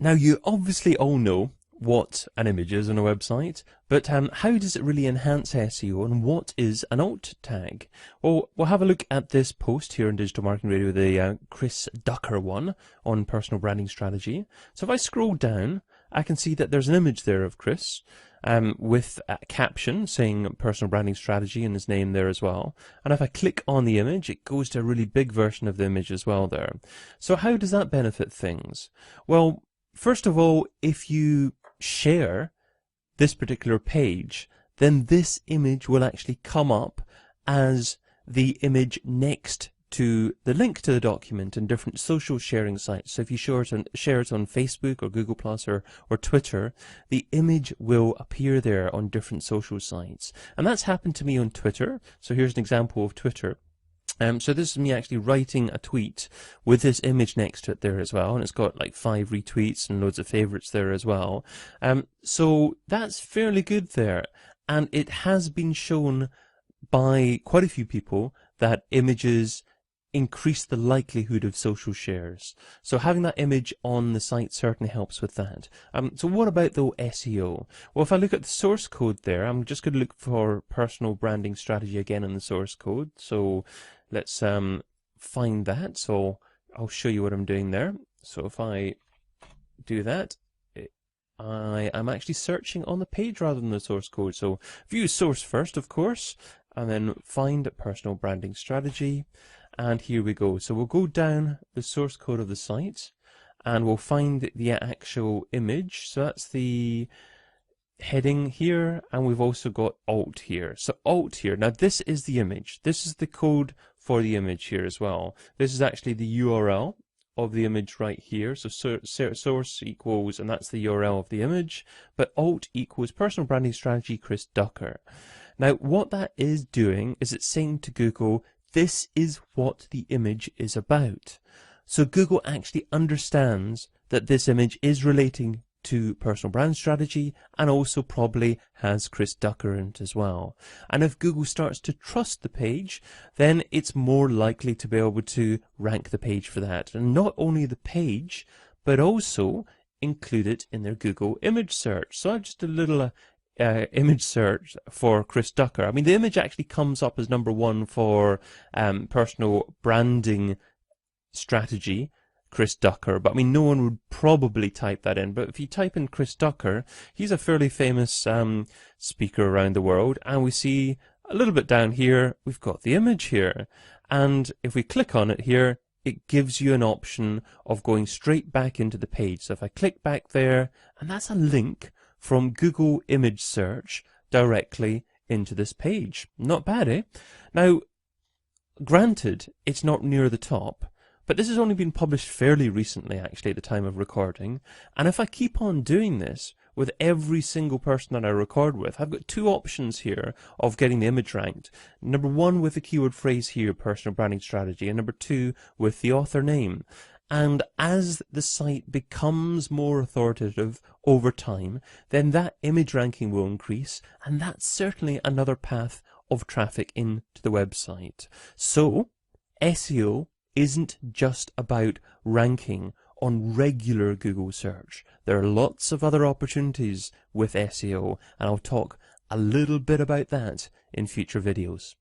Now, you obviously all know what an image is on a website, but how does it really enhance SEO, and what is an alt tag? Well, we'll have a look at this post here in Digital Marketing Radio, the Chris Ducker one on personal branding strategy. So if I scroll down, I can see that there's an image there of Chris with a caption saying personal branding strategy and his name there as well. And if I click on the image, it goes to a really big version of the image as well there. So how does that benefit things? Well, first of all, if you share this particular page, then this image will actually come up as the image next to the link to the document in different social sharing sites. So if you share it on Facebook or Google Plus or Twitter, the image will appear there on different social sites. And that's happened to me on Twitter. So here's an example of Twitter. So this is me actually writing a tweet with this image next to it there as well, and it's got like 5 retweets and loads of favorites there as well. So that's fairly good there, and it has been shown by quite a few people that images increase the likelihood of social shares. So having that image on the site certainly helps with that. So what about though SEO? Well, if I look at the source code there, I'm just going to look for personal branding strategy again in the source code. So let's find that. So I'll show you what I'm doing there. So if I do that, I am actually searching on the page rather than the source code. So view source first, of course, and then find personal branding strategy. And here we go. So we'll go down the source code of the site and we'll find the actual image. So that's the heading here, and we've also got alt here. So alt here. Now this is the image. This is the code for the image here as well. This is actually the URL of the image right here. So source equals, and that's the URL of the image, but alt equals personal branding strategy Chris Ducker. Now what that is doing is it's saying to Google, this is what the image is about. So Google actually understands that this image is relating to personal brand strategy and also probably has Chris Ducker in it as well. And if Google starts to trust the page, then it's more likely to be able to rank the page for that. And not only the page, but also include it in their Google image search. So I've just did a little image search for Chris Ducker. I mean, the image actually comes up as #1 for personal branding strategy, Chris Ducker, but I mean, no one would probably type that in. But if you type in Chris Ducker, he's a fairly famous speaker around the world, and we see a little bit down here, we've got the image here. And if we click on it here, it gives you an option of going straight back into the page. So if I click back there, and that's a link from Google image search directly into this page. Not bad, eh? Now, granted, it's not near the top, but this has only been published fairly recently, actually, at the time of recording. And if I keep on doing this with every single person that I record with, I've got 2 options here of getting the image ranked. #1 with the keyword phrase here, personal branding strategy, and #2 with the author name. And as the site becomes more authoritative over time, then that image ranking will increase, and that's certainly another path of traffic into the website. So, SEO isn't just about ranking on regular Google search. There are lots of other opportunities with SEO, and I'll talk a little bit about that in future videos.